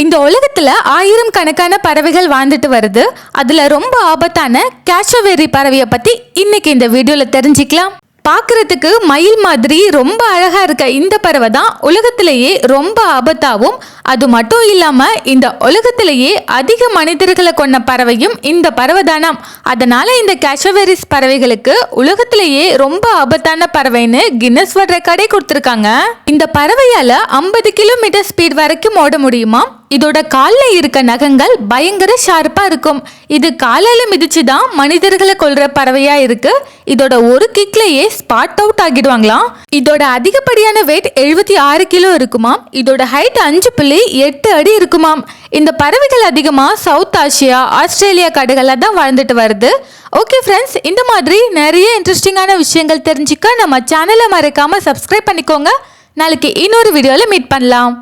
இந்த உலகத்துல 1000 கணக்கான பறவைகள் வாழ்ந்துட்டு வருது. அதுல ரொம்ப ஆபத்தான கேஷவேரி பறவையை பத்தி இன்னைக்கு இந்த வீடியோல தெரிஞ்சுக்கலாம். பார்க்கறதுக்கு மயில் மாதிரி ரொம்ப அழகா இருக்க இந்த பறவை தான் உலகத்திலேயே ரொம்ப ஆபத்தாகவும், அது மட்டும் இல்லாம இந்த உலகத்திலேயே அதிக மனிதர்களை கொண்ட பறவையும் இந்த பறவை தானாம். அதனால இந்த கேஷவேரிஸ் பறவைகளுக்கு உலகத்திலேயே ரொம்ப ஆபத்தான பறவைன்னு கின்னஸ் வேர்ல்ட் ரெக்கார்டே கொடுத்திருக்காங்க. இந்த பறவையால 50 கிலோமீட்டர் ஸ்பீட் வரைக்கும் ஓட முடியுமா. இதோட காலில் இருக்க நகங்கள் பயங்கர ஷார்ப்பா இருக்கும். இது காலால மிதிச்சுதான் மனிதர்களை கொல்ற பறவையா இருக்கு. இதோட ஒரு கிக்லயே ஸ்பாட் அவுட் ஆகிடுவாங்களாம். இதோட அதிகப்படியான வெயிட் 76 கிலோ இருக்குமாம். இதோட ஹைட் 5.8 அடி இருக்குமாம். இந்த பறவைகள் அதிகமா சவுத் ஆசியா, ஆஸ்திரேலியா காடுகள்ல தான் வாழ்ந்துட்டு வருது. ஓகே ஃப்ரெண்ட்ஸ், இந்த மாதிரி நிறைய இன்ட்ரெஸ்டிங்கான விஷயங்கள் தெரிஞ்சுக்க நம்ம சேனலை மறக்காம சப்ஸ்கிரைப் பண்ணிக்கோங்க. நாளைக்கு இன்னொரு வீடியோல மீட் பண்ணலாம்.